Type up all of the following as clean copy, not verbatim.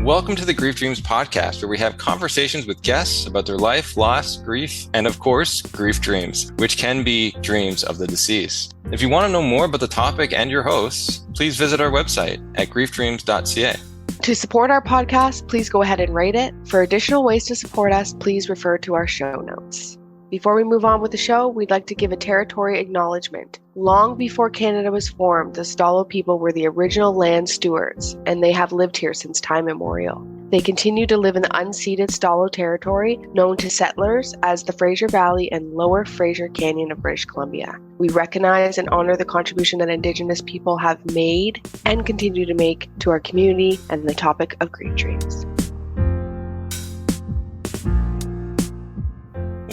Welcome to the Grief Dreams podcast, where we have conversations with guests about their life, loss, grief, and of course, grief dreams, which can be dreams of the deceased. If you want to know more about the topic and your hosts, please visit our website at griefdreams.ca. To support our podcast, please go ahead and rate it. For additional ways to support us, please refer to our show notes. Before we move on with the show, we'd like to give a territory acknowledgement. Long before Canada was formed, the Stalo people were the original land stewards, and they have lived here since time immemorial. They continue to live in the unceded Stalo territory, known to settlers as the Fraser Valley and Lower Fraser Canyon of British Columbia. We recognize and honor the contribution that Indigenous people have made and continue to make to our community and the topic of grief dreams.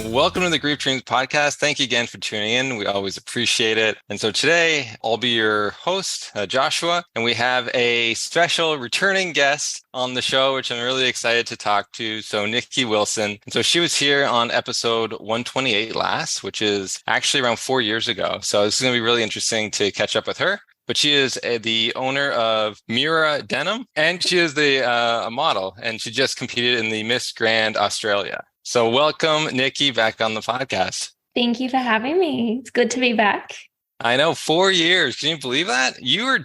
Welcome to the Grief Dreams podcast. Thank you again for tuning in. We always appreciate it. And so today I'll be your host, Joshua, and we have a special returning guest on the show, which I'm really excited to talk to. So Nikki Wilson. And so she was here on episode 128 last, which is actually around 4 years ago. So this is going to be really interesting to catch up with her. But she is the owner of Mira Denim, and she is a model, and she just competed in the Miss Grand Australia. So welcome, Nikki, back on the podcast. Thank you for having me. It's good to be back. I know, 4 years. Can you believe that? You were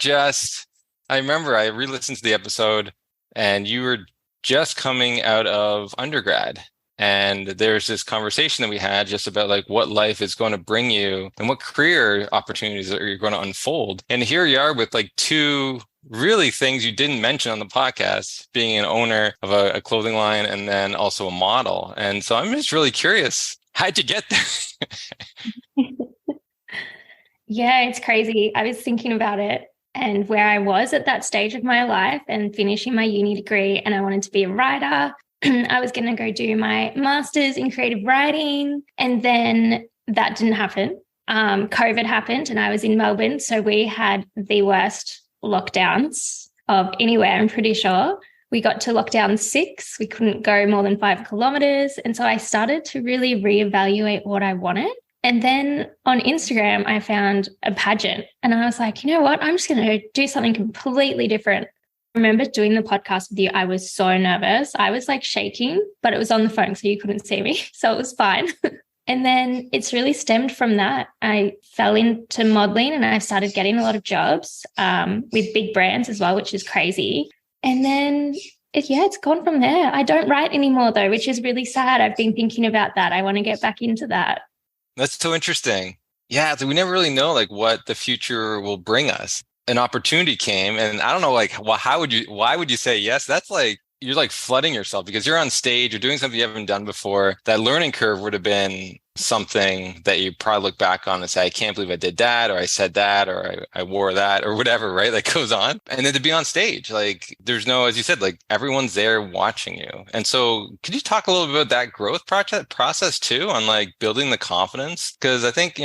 I remember I re-listened to the episode and you were just coming out of undergrad. And there's this conversation that we had just about like what life is going to bring you and what career opportunities that you're going to unfold. And here you are with like two really things you didn't mention on the podcast, being an owner of a clothing line and then also a model. And so I'm just really curious, how'd you get there? Yeah, it's crazy. I was thinking about it and where I was at that stage of my life and finishing my uni degree, and I wanted to be a writer. I was going to go do my master's in creative writing, and then that didn't happen. COVID happened and I was in Melbourne. So we had the worst lockdowns of anywhere, I'm pretty sure. We got to lockdown 6. We couldn't go more than 5 kilometers. And so I started to really reevaluate what I wanted. And then on Instagram, I found a pageant and I was like, you know what? I'm just going to do something completely different. I remember doing the podcast with you. I was so nervous. I was like shaking, but it was on the phone, so you couldn't see me. So it was fine. And then it's really stemmed from that. I fell into modeling and I started getting a lot of jobs with big brands as well, which is crazy. And then, it's gone from there. I don't write anymore though, which is really sad. I've been thinking about that. I want to get back into that. That's so interesting. Yeah, so we never really know like what the future will bring us. An opportunity came and I don't know, like, well, why would you say yes? That's like, you're like flooding yourself because you're on stage, you're doing something you haven't done before. That learning curve would have been something that you probably look back on and say, I can't believe I did that, or I said that, or I wore that, or whatever, right? That goes on. And then to be on stage, like there's no, as you said, like everyone's there watching you. And so could you talk a little bit about that growth process too, on like building the confidence? Because I think,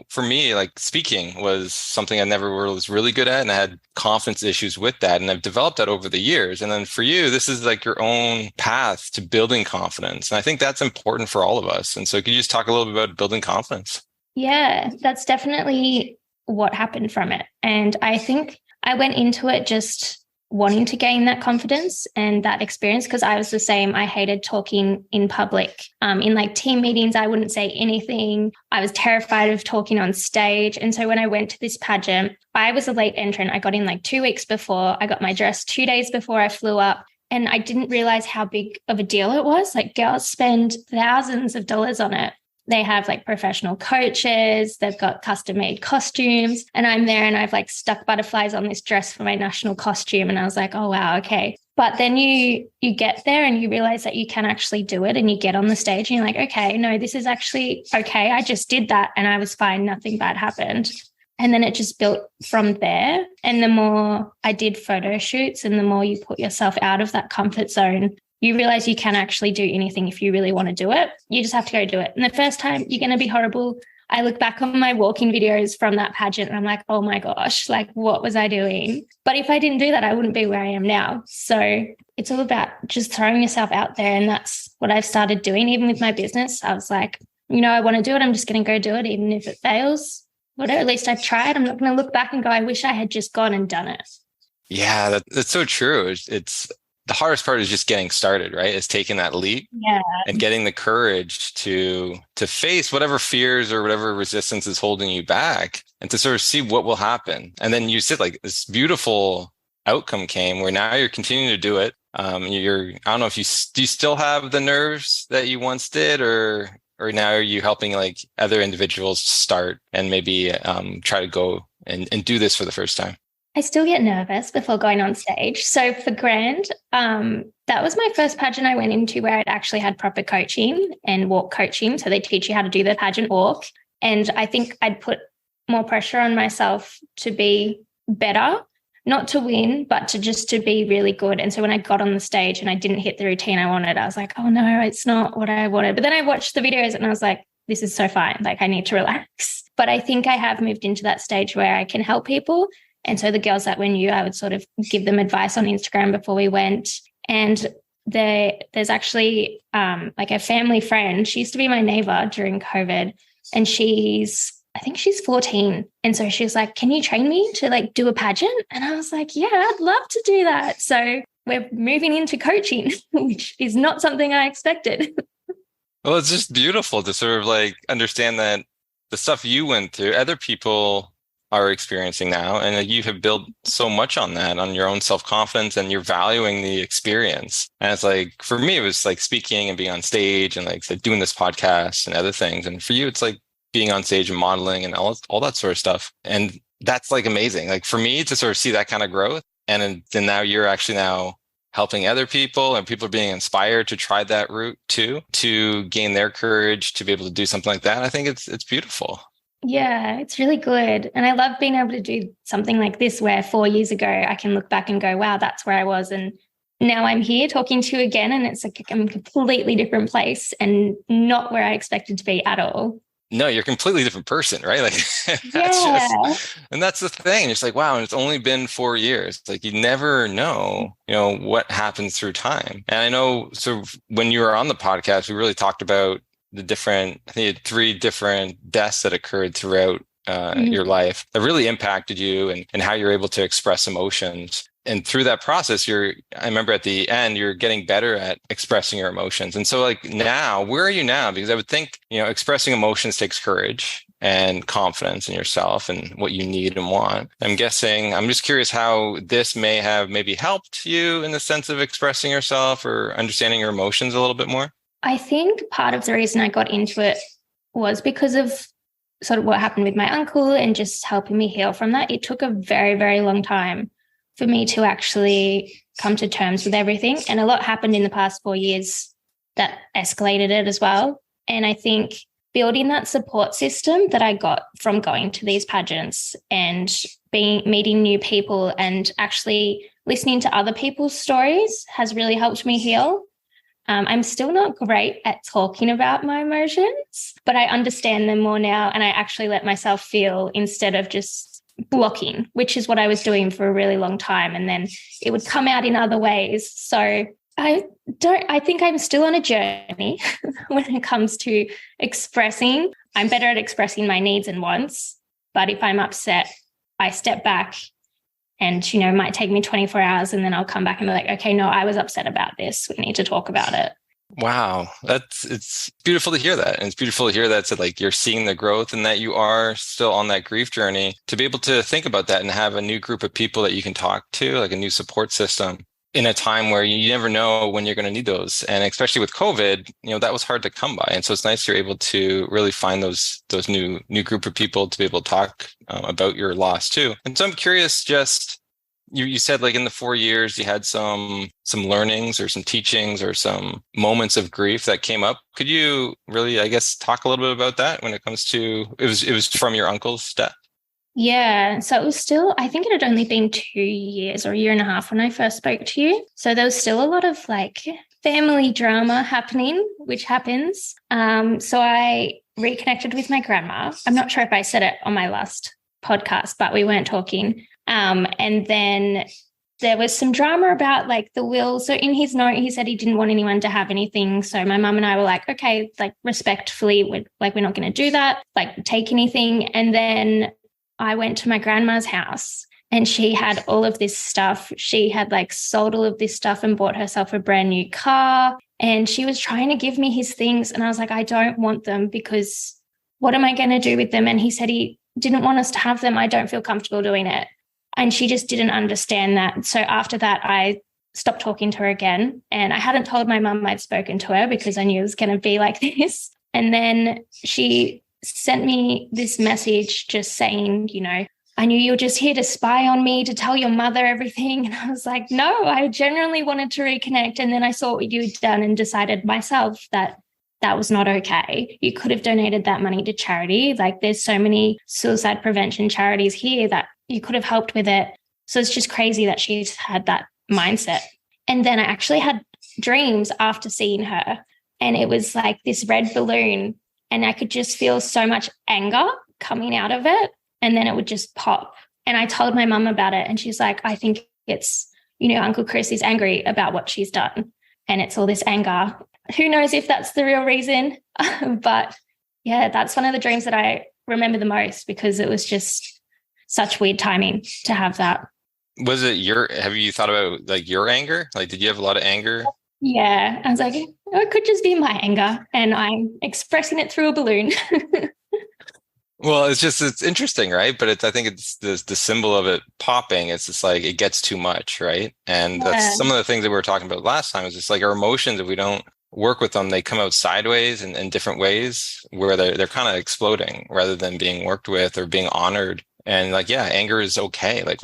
for me, like speaking was something I never was really good at, and I had confidence issues with that. And I've developed that over the years. And then for you, this is like your own path to building confidence. And I think that's important for all of us. And so could you just talk a little bit about building confidence? Yeah, that's definitely what happened from it. And I think I went into it just wanting to gain that confidence and that experience because I was the same. I hated talking in public. In like team meetings, I wouldn't say anything. I was terrified of talking on stage. And so when I went to this pageant, I was a late entrant. I got in like 2 weeks before. I got my dress 2 days before I flew up. And I didn't realize how big of a deal it was. Like girls spend thousands of dollars on it. They have like professional coaches, they've got custom made costumes, and I'm there and I've like stuck butterflies on this dress for my national costume. And I was like, oh, wow, okay. But then you get there and you realize that you can actually do it, and you get on the stage and you're like, okay, no, this is actually okay. I just did that and I was fine. Nothing bad happened. And then it just built from there. And the more I did photo shoots and the more you put yourself out of that comfort zone, you realize you can actually do anything if you really want to do it. You just have to go do it. And the first time you're going to be horrible. I look back on my walking videos from that pageant and I'm like, oh my gosh, like what was I doing? But if I didn't do that, I wouldn't be where I am now. So it's all about just throwing yourself out there. And that's what I've started doing. Even with my business, I was like, I want to do it. I'm just going to go do it. Even if it fails, whatever, at least I tried. I'm not going to look back and go, I wish I had just gone and done it. Yeah, that's so true. It's the hardest part is just getting started, right? Is taking that leap Yeah. and getting the courage to face whatever fears or whatever resistance is holding you back and to sort of see what will happen. And then you said like this beautiful outcome came where now you're continuing to do it. I don't know if do you still have the nerves that you once did, or now are you helping like other individuals start and maybe try to go and do this for the first time? I still get nervous before going on stage. So for Grand, that was my first pageant I went into where I'd actually had proper coaching and walk coaching. So they teach you how to do the pageant walk. And I think I'd put more pressure on myself to be better, not to win, but to be really good. And so when I got on the stage and I didn't hit the routine I wanted, I was like, oh no, it's not what I wanted. But then I watched the videos and I was like, this is so fine. Like I need to relax. But I think I have moved into that stage where I can help people. And so the girls that were new, I would sort of give them advice on Instagram before we went. And there's actually like a family friend. She used to be my neighbor during COVID, and I think she's 14. And so she was like, can you train me to like do a pageant? And I was like, yeah, I'd love to do that. So we're moving into coaching, which is not something I expected. Well, it's just beautiful to sort of like understand that the stuff you went through, other people are experiencing now, and you have built so much on that, on your own self-confidence, and you're valuing the experience. And it's like, for me, it was like speaking and being on stage and like doing this podcast and other things. And for you, it's like being on stage and modeling and all that sort of stuff. And that's like amazing. Like for me to sort of see that kind of growth. And then now you're actually now helping other people, and people are being inspired to try that route too, to gain their courage to be able to do something like that. I think it's beautiful. Yeah, it's really good. And I love being able to do something like this where 4 years ago I can look back and go, wow, that's where I was. And now I'm here talking to you again, and it's like I'm a completely different place and not where I expected to be at all. No, you're a completely different person, right? Like and that's the thing. It's like, wow, and it's only been 4 years. Like you never know, what happens through time. And I know, so when you were on the podcast, we really talked about I think you had 3 different deaths that occurred throughout your life that really impacted you and how you're able to express emotions. And through that process, I remember at the end, you're getting better at expressing your emotions. And so like now, where are you now? Because I would think, expressing emotions takes courage and confidence in yourself and what you need and want. I'm just curious how this may have maybe helped you in the sense of expressing yourself or understanding your emotions a little bit more. I think part of the reason I got into it was because of sort of what happened with my uncle and just helping me heal from that. It took a very, very long time for me to actually come to terms with everything. And a lot happened in the past 4 years that escalated it as well. And I think building that support system that I got from going to these pageants and meeting new people and actually listening to other people's stories has really helped me heal. I'm still not great at talking about my emotions, but I understand them more now, and I actually let myself feel instead of just blocking, which is what I was doing for a really long time. And then it would come out in other ways. So I think I'm still on a journey when it comes to expressing. I'm better at expressing my needs and wants, but if I'm upset, I step back. And, it might take me 24 hours and then I'll come back and be like, okay, no, I was upset about this. We need to talk about it. Wow. It's beautiful to hear that. And it's beautiful to hear that like you're seeing the growth and that you are still on that grief journey, to be able to think about that and have a new group of people that you can talk to, like a new support system in a time where you never know when you're going to need those. And especially with COVID, that was hard to come by. And so it's nice you're able to really find those new group of people to be able to talk about your loss too. And so I'm curious, just you said like in the 4 years you had some learnings or some teachings or some moments of grief that came up. Could you really, I guess, talk a little bit about that when it comes to it was from your uncle's death? Yeah. So it was still, I think it had only been 2 years or a year and a half when I first spoke to you. So there was still a lot of like family drama happening, which happens. So I reconnected with my grandma. I'm not sure if I said it on my last podcast, but we weren't talking. And then there was some drama about like the will. So in his note, he said he didn't want anyone to have anything. So my mum and I were like, okay, like respectfully, we're not going to do that, like take anything. And then I went to my grandma's house And she had all of this stuff. She had like sold all of this stuff and bought herself a brand new car. And she was trying to give me his things. And I was like, I don't want them because what am I going to do with them? And he said he didn't want us to have them. I don't feel comfortable doing it. And she just didn't understand that. So after that, I stopped talking to her again. And I hadn't told my mum I'd spoken to her because I knew it was going to be like this. And then she sent me this message just saying, you know, I knew you were just here to spy on me, to tell your mother everything. And I was like, no, I genuinely wanted to reconnect. And then I saw what you'd done and decided myself that that was not okay. You could have donated that money to charity. Like there's so many suicide prevention charities here that you could have helped with it. So it's just crazy that she's had that mindset. And then I actually had dreams after seeing her. And it was like this red balloon. And I could just feel so much anger coming out of it. And then it would just pop. And I told my mum about it. And she's like, I think it's, you know, Uncle Chris is angry about what she's done. And it's all this anger. Who knows if that's the real reason? But yeah, that's one of the dreams that I remember the most because it was just such weird timing to have that. Was it have you thought about like your anger? Like, did you have a lot of anger? Yeah. I was like, oh, it could just be my anger and I'm expressing it through a balloon. Well, it's interesting, right? But I think it's the symbol of it popping. It's just like it gets too much, right? And that's some of the things that we were talking about last time. Is just like our emotions, if we don't work with them, they come out sideways and in different ways where they're kind of exploding rather than being worked with or being honored. And like, yeah, anger is okay. Like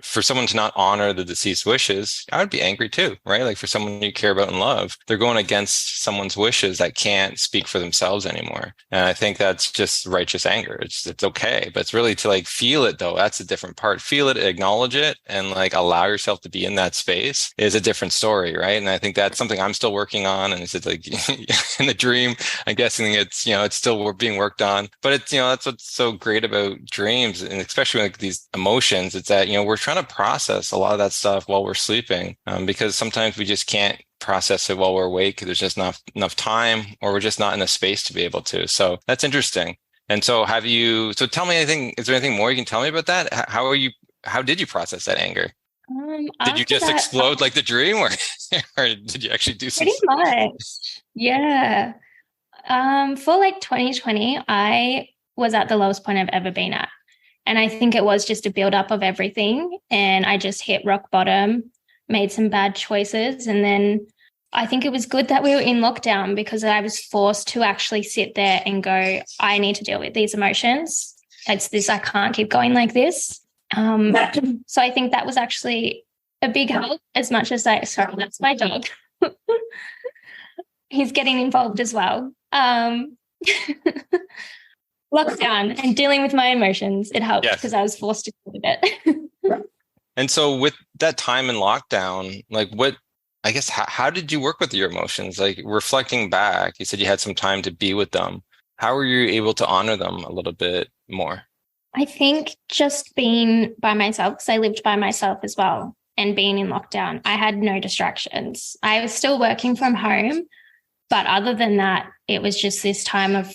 for someone to not honor the deceased wishes, I would be angry too, right? Like for someone you care about and love, they're going against someone's wishes that can't speak for themselves anymore. And I think that's just righteous anger. It's okay, but it's really to like feel it though. That's a different part. Feel it, acknowledge it, and like allow yourself to be in that space is a different story, right? And I think that's something I'm still working on. And it's like in the dream, I'm guessing it's, you know, it's still being worked on, but it's, you know, that's what's so great about dreams. And especially like these emotions, it's that, you know, we're trying to process a lot of that stuff while we're sleeping, because sometimes we just can't process it while we're awake. There's just not enough time, or we're just not in a space to be able to. So that's interesting. And so so tell me anything, is there anything more you can tell me about that? How did you process that anger? Did you just explode like the dream or did you actually do something? Pretty much. Yeah. For like 2020, I was at the lowest point I've ever been at. And I think it was just a buildup of everything. And I just hit rock bottom, made some bad choices. And then I think it was good that we were in lockdown because I was forced to actually sit there and go, I need to deal with these emotions. It's this, I can't keep going like this. So I think that was actually a big help as much as sorry, that's my dog. He's getting involved as well. Lockdown and dealing with my emotions, it helped because I was forced to deal with it. And so with that time in lockdown, like how did you work with your emotions? Like reflecting back, you said you had some time to be with them. How were you able to honor them a little bit more? I think just being by myself, because I lived by myself as well, and being in lockdown, I had no distractions. I was still working from home, but other than that, it was just this time of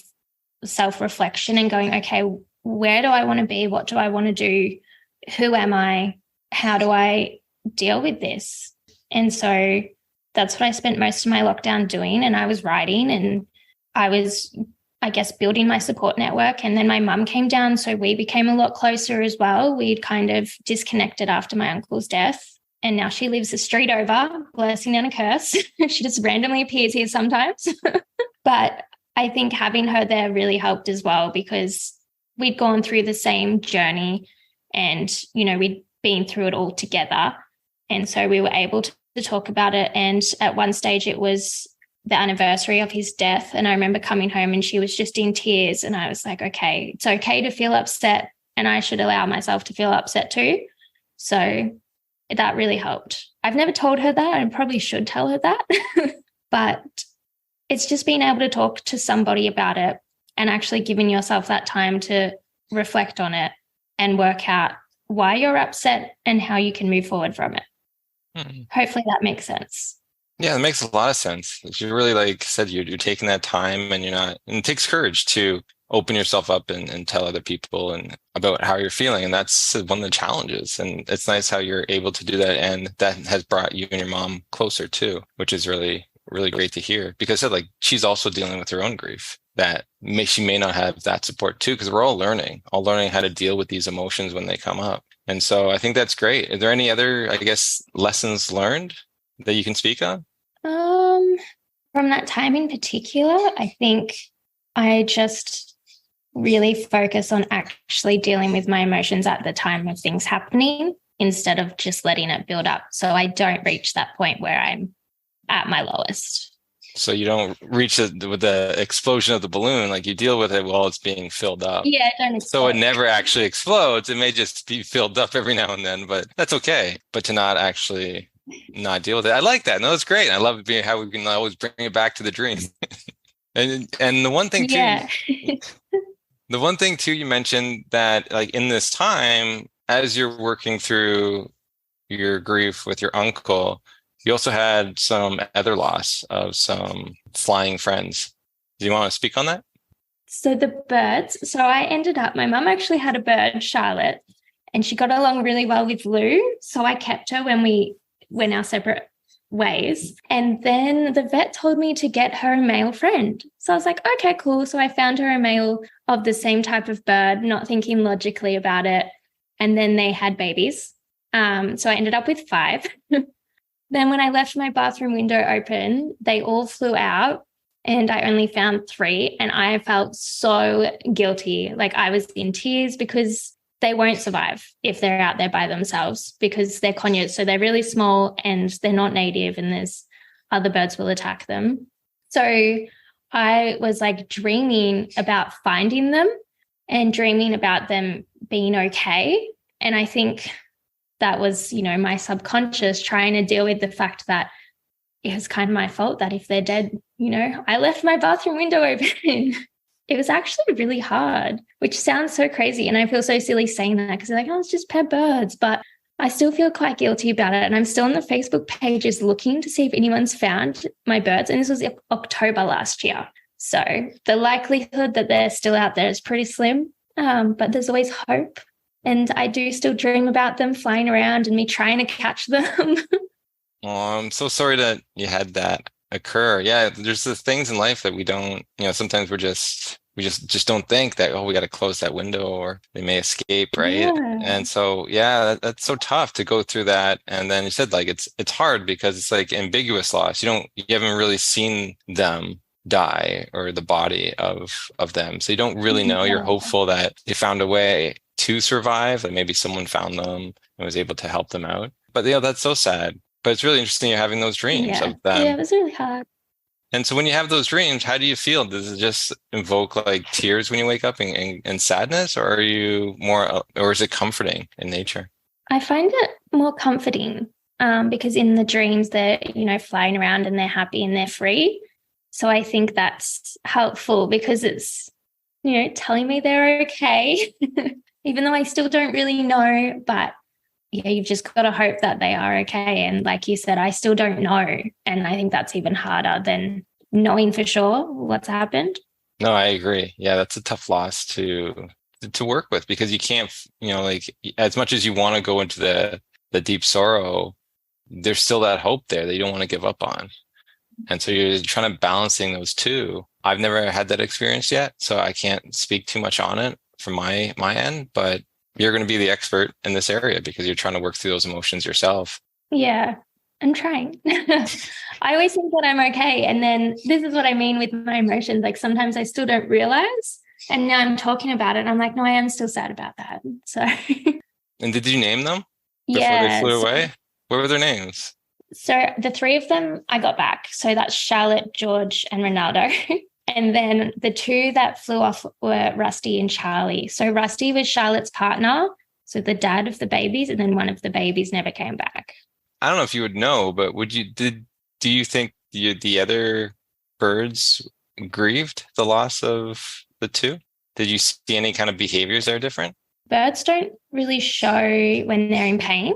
self-reflection and going, okay, where do I want to be? What do I want to do? Who am I? How do I deal with this? And so that's what I spent most of my lockdown doing. And I was writing and I was, I guess, building my support network. And then my mum came down. So we became a lot closer as well. We'd kind of disconnected after my uncle's death. And now she lives a street over, blessing and a curse. She just randomly appears here sometimes. But I think having her there really helped as well because we'd gone through the same journey and, you know, we'd been through it all together. And so we were able to talk about it. And at one stage it was the anniversary of his death. And I remember coming home and she was just in tears. And I was like, okay, it's okay to feel upset and I should allow myself to feel upset too. So that really helped. I've never told her that. I probably should tell her that. But it's just being able to talk to somebody about it and actually giving yourself that time to reflect on it and work out why you're upset and how you can move forward from it. Hopefully that makes sense. Yeah, it makes a lot of sense. You really, like said, you're taking that time and and it takes courage to open yourself up and tell other people and about how you're feeling. And that's one of the challenges. And it's nice how you're able to do that. And that has brought you and your mom closer too, which is really, really great to hear, because like she's also dealing with her own grief that she may not have that support too, because we're all learning how to deal with these emotions when they come up. And so I think that's great. Are there any other, I guess, lessons learned that you can speak on? From that time in particular, I think I just really focus on actually dealing with my emotions at the time of things happening instead of just letting it build up. So I don't reach that point where I'm at my lowest. So you don't reach it with the explosion of the balloon, like you deal with it while it's being filled up. Yeah, don't explode. So it never actually explodes. It may just be filled up every now and then, but that's okay. But to not actually not deal with it. I like that. No, it's great. I love how we can always bring it back to the dream. and the one thing too, yeah. the one thing too, you mentioned that like in this time, as you're working through your grief with your uncle, you also had some other loss of some flying friends. Do you want to speak on that? So the birds. So I ended up, my mum actually had a bird, Charlotte, and she got along really well with Lou. So I kept her when we went our separate ways. And then the vet told me to get her a male friend. So I was like, okay, cool. So I found her a male of the same type of bird, not thinking logically about it. And then they had babies. So I ended up with 5. Then when I left my bathroom window open, they all flew out and I only found 3. And I felt so guilty. Like I was in tears because they won't survive if they're out there by themselves because they're conures. So they're really small and they're not native and there's other birds will attack them. So I was like dreaming about finding them and dreaming about them being okay. And I think that was, my subconscious trying to deal with the fact that it was kind of my fault that if they're dead, I left my bathroom window open. It was actually really hard, which sounds so crazy. And I feel so silly saying that because they're like, oh, it's just pet birds. But I still feel quite guilty about it. And I'm still on the Facebook pages looking to see if anyone's found my birds. And this was October last year. So the likelihood that they're still out there is pretty slim, but there's always hope. And I do still dream about them flying around and me trying to catch them. Oh, I'm so sorry that you had that occur. Yeah, there's the things in life that we don't, sometimes we just don't think that, oh, we got to close that window or they may escape, right? Yeah. And so, yeah, that's so tough to go through that. And then you said like it's hard because it's like ambiguous loss. You haven't really seen them die or the body of them. So you don't really know. You're hopeful that they found a way to survive, that maybe someone found them and was able to help them out. But that's so sad. But it's really interesting you're having those dreams of them. Yeah, it was really hard. And so when you have those dreams, how do you feel? Does it just invoke like tears when you wake up and sadness, or are you more, or is it comforting in nature? I find it more comforting because in the dreams they're, flying around and they're happy and they're free. So I think that's helpful because it's, telling me they're okay, even though I still don't really know. But yeah, you've just got to hope that they are okay. And like you said, I still don't know. And I think that's even harder than knowing for sure what's happened. No, I agree. Yeah, that's a tough loss to work with because you can't, like as much as you want to go into the deep sorrow, there's still that hope there that you don't want to give up on. And so you're trying to balancing those two. I've never had that experience yet, so I can't speak too much on it from my end, but you're going to be the expert in this area because you're trying to work through those emotions yourself. Yeah, I'm trying. I always think that I'm okay. And then this is what I mean with my emotions. Like sometimes I still don't realize. And now I'm talking about it. And I'm like, no, I am still sad about that. So. And did you name them before they flew away? What were their names? So the 3 of them I got back. So that's Charlotte, George, and Ronaldo. And then the 2 that flew off were Rusty and Charlie. So Rusty was Charlotte's partner, so the dad of the babies, and then one of the babies never came back. I don't know if you would know, but do you think the other birds grieved the loss of the 2? Did you see any kind of behaviors that are different? Birds don't really show when they're in pain,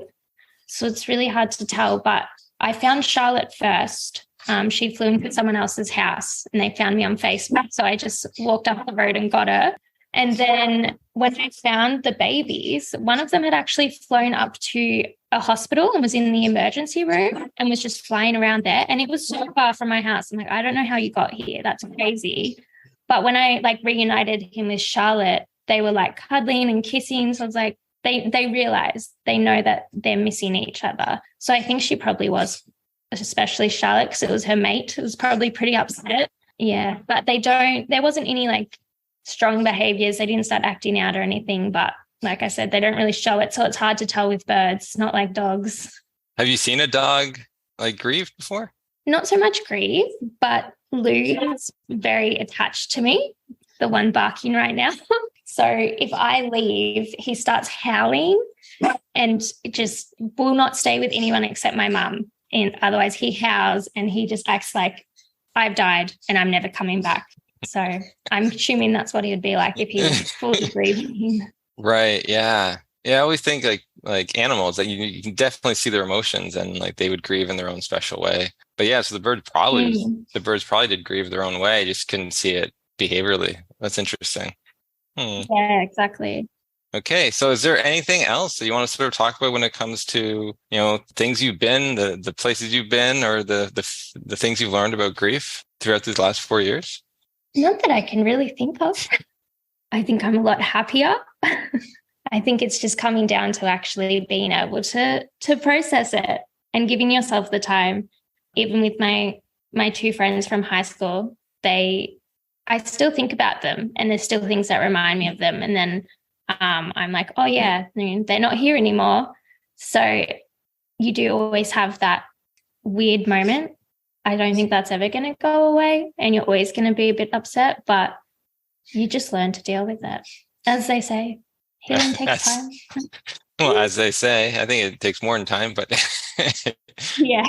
so it's really hard to tell. But I found Charlotte first. she flew into someone else's house and they found me on Facebook. So I just walked up the road and got her. And then when I found the babies, one of them had actually flown up to a hospital and was in the emergency room and was just flying around there. And it was so far from my house. I'm like, I don't know how you got here. That's crazy. But when I like reunited him with Charlotte, they were like cuddling and kissing. So I was like, they realize, they know that they're missing each other. So I think she probably was, especially Charlotte, because it was her mate, was probably pretty upset. Yeah. But there wasn't any like strong behaviors. They didn't start acting out or anything. But like I said, they don't really show it. So it's hard to tell with birds. It's not like dogs. Have you seen a dog like grieve before? Not so much grieve, but Lou is very attached to me, the one barking right now. So if I leave, he starts howling and just will not stay with anyone except my mum. And otherwise he howls and he just acts like I've died and I'm never coming back. So I'm assuming that's what he would be like if he was fully grieving. Right. Yeah. Yeah. I always think like animals that you can definitely see their emotions and like they would grieve in their own special way. But yeah, so the birds probably did grieve their own way. Just couldn't see it behaviorally. That's interesting. Yeah, exactly. Okay. So is there anything else that you want to sort of talk about when it comes to, things you've been, the places you've been, or the things you've learned about grief throughout these last 4 years? Not that I can really think of. I think I'm a lot happier. I think it's just coming down to actually being able to process it and giving yourself the time. Even with my two friends from high school, I still think about them and there's still things that remind me of them. And then I'm like, oh yeah, they're not here anymore. So you do always have that weird moment. I don't think that's ever going to go away and you're always going to be a bit upset, but you just learn to deal with it. As they say, healing takes time. Well, as they say, I think it takes more than time, but yeah.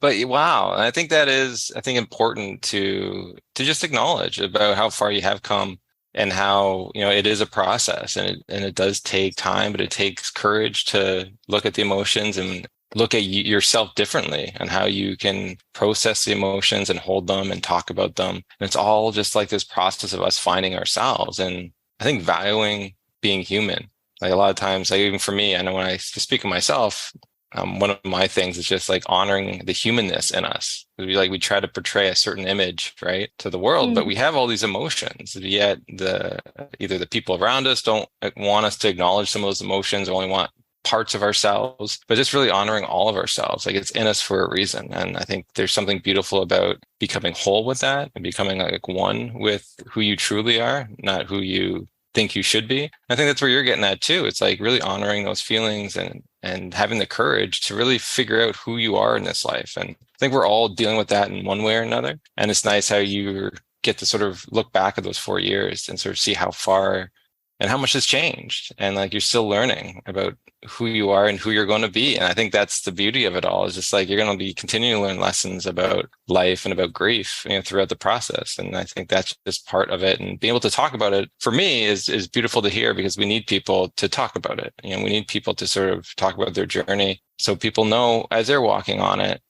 But wow, I think that is, important to just acknowledge about how far you have come and how, it is a process and it does take time, but it takes courage to look at the emotions and look at yourself differently and how you can process the emotions and hold them and talk about them. And it's all just like this process of us finding ourselves and I think valuing being human. Like a lot of times, like even for me, I know when I speak of myself, one of my things is just like honoring the humanness in us. We try to portray a certain image, right, to the world, but we have all these emotions. Yet either the people around us don't want us to acknowledge some of those emotions, or only want parts of ourselves, but just really honoring all of ourselves. Like it's in us for a reason. And I think there's something beautiful about becoming whole with that and becoming like one with who you truly are, not who you think you should be. I think that's where you're getting at too. It's like really honoring those feelings and having the courage to really figure out who you are in this life. And I think we're all dealing with that in one way or another. And it's nice how you get to sort of look back at those 4 years and sort of see how far and how much has changed. And like you're still learning about who you are and who you're going to be. And I think that's the beauty of it all, is just like you're going to be continuing to learn lessons about life and about grief, throughout the process. And I think that's just part of it. And being able to talk about it for me is beautiful to hear, because we need people to talk about it. We need people to sort of talk about their journey so people know as they're walking on it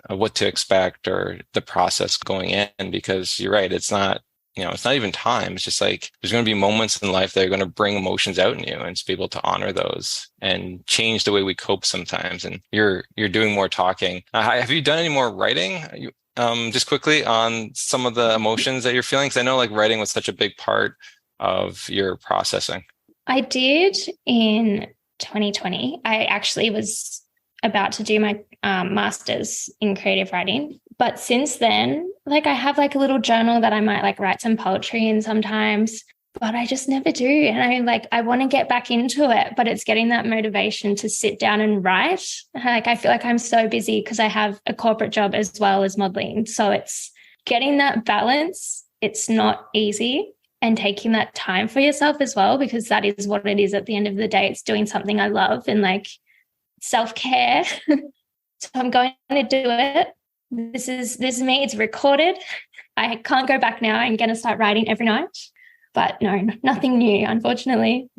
what to expect or the process going in. Because you're right, it's not even time. It's just like there's going to be moments in life that are going to bring emotions out in you, and to be able to honor those and change the way we cope sometimes. And you're doing more talking. Have you done any more writing? Just quickly on some of the emotions that you're feeling, because I know like writing was such a big part of your processing. I did in 2020. I actually was about to do my master's in creative writing. But since then, like I have like a little journal that I might like write some poetry in sometimes, but I just never do. And I want to get back into it, but it's getting that motivation to sit down and write. Like I feel like I'm so busy because I have a corporate job as well as modeling. So it's getting that balance. It's not easy, and taking that time for yourself as well, because that is what it is at the end of the day. It's doing something I love and like self-care. So I'm going to do it. This is me. It's recorded. I can't go back now. I'm going to start writing every night. But no, nothing new, unfortunately.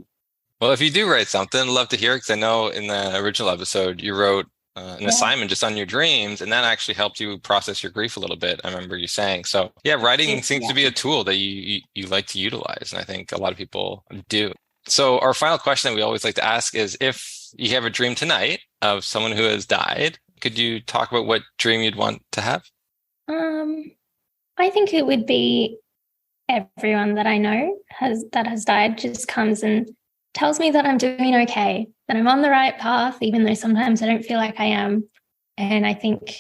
Well, if you do write something, I'd love to hear it, because I know in the original episode you wrote an assignment just on your dreams, and that actually helped you process your grief a little bit. I remember you saying. So yeah, writing seems to be a tool that you like to utilize, and I think a lot of people do. So our final question that we always like to ask is, if you have a dream tonight of someone who has died, could you talk about what dream you'd want to have? I think it would be everyone that I know that has died just comes and tells me that I'm doing okay, that I'm on the right path, even though sometimes I don't feel like I am. And I think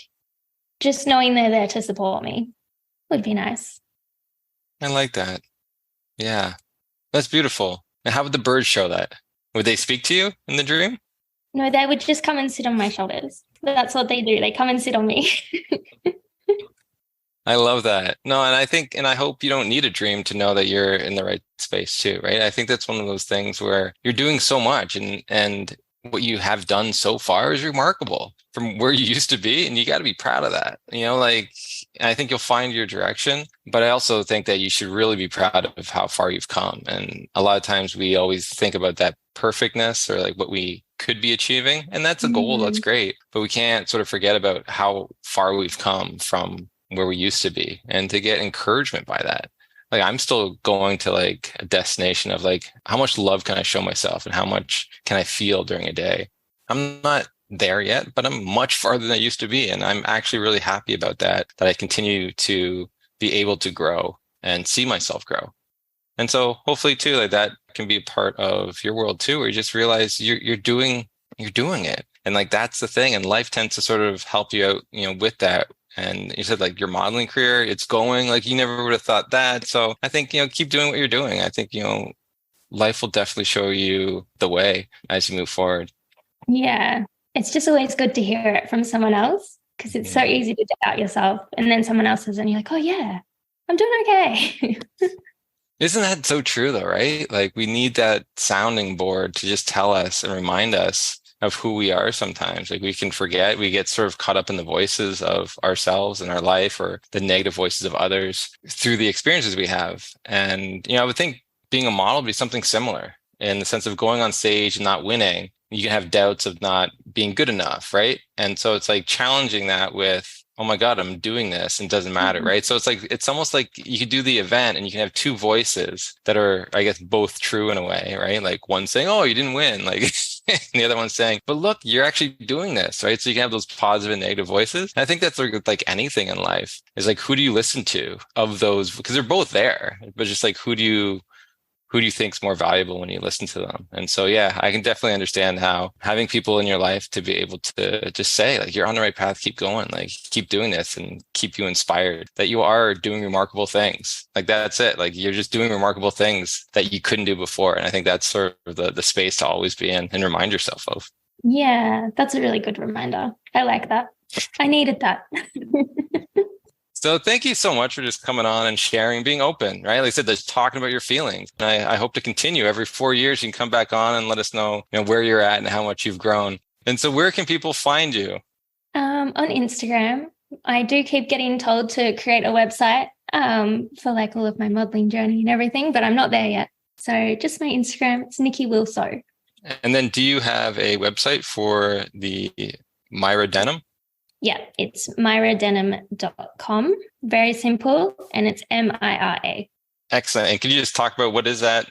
just knowing they're there to support me would be nice. I like that. Yeah, that's beautiful. And how would the birds show that? Would they speak to you in the dream? No, they would just come and sit on my shoulders. That's what they do. They come and sit on me. I love that. No, and I think, and I hope you don't need a dream to know that you're in the right space too, right? I think that's one of those things where you're doing so much, and what you have done so far is remarkable from where you used to be, and you got to be proud of that. Like, I think you'll find your direction, but I also think that you should really be proud of how far you've come. And a lot of times we always think about that perfectness or like what we could be achieving, and that's a goal, that's great, but we can't sort of forget about how far we've come from where we used to be, and to get encouragement by that. Like, I'm still going to like a destination of like, how much love can I show myself and how much can I feel during a day? I'm not there yet, but I'm much farther than I used to be. And I'm actually really happy about that I continue to be able to grow and see myself grow. And so hopefully too, like that can be a part of your world too, where you just realize you're doing it. And like, that's the thing. And life tends to sort of help you out, with that. And you said like your modeling career, it's going like you never would have thought that. So I think, keep doing what you're doing. I think, life will definitely show you the way as you move forward. Yeah. It's just always good to hear it from someone else, because it's so easy to doubt yourself. And then someone else says, and you're like, oh yeah, I'm doing okay. Isn't that so true though, right? Like, we need that sounding board to just tell us and remind us of who we are sometimes. Like, we can forget, we get sort of caught up in the voices of ourselves and our life, or the negative voices of others through the experiences we have. And, I would think being a model would be something similar, in the sense of going on stage and not winning. You can have doubts of not being good enough, right? And so it's like challenging that with, oh my God, I'm doing this and it doesn't matter, right? So it's almost like you could do the event and you can have two voices that are, I guess, both true in a way, right? Like, one saying, oh, you didn't win, like, and the other one saying, but look, you're actually doing this, right? So you can have those positive and negative voices. And I think that's like anything in life, is like, who do you listen to of those? Because they're both there, but just like, who do you think is more valuable when you listen to them? And so, yeah, I can definitely understand how having people in your life to be able to just say, like, you're on the right path, keep going, like, keep doing this, and keep you inspired that you are doing remarkable things. Like, that's it. Like, you're just doing remarkable things that you couldn't do before. And I think that's sort of the space to always be in and remind yourself of. Yeah, that's a really good reminder. I like that. I needed that. So thank you so much for just coming on and sharing, being open, right? Like I said, just talking about your feelings. And I hope to continue every 4 years. You can come back on and let us know, where you're at and how much you've grown. And so where can people find you? On Instagram. I do keep getting told to create a website for like all of my modeling journey and everything, but I'm not there yet. So just my Instagram, it's Nikki Wilso. And then do you have a website for the Myra Denim? Yeah, it's myradenim.com. Very simple. And it's MIRA. Excellent. And can you just talk about what is that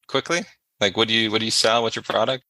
quickly? Like, what do you sell? What's your product?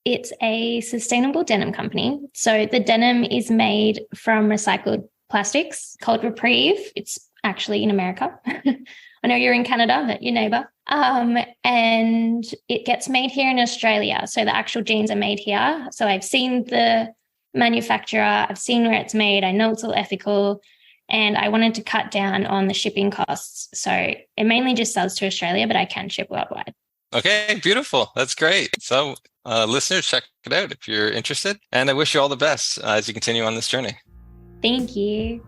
It's a sustainable denim company. So the denim is made from recycled plastics called Reprieve. It's actually in America. I know you're in Canada, but your neighbor. And it gets made here in Australia. So the actual jeans are made here. So I've seen the manufacturer, I've seen where it's made, I know it's all ethical, and I wanted to cut down on the shipping costs. So it mainly just sells to Australia, but I can ship worldwide. Okay, beautiful. That's great. So listeners, check it out if you're interested. And I wish you all the best as you continue on this journey. Thank you.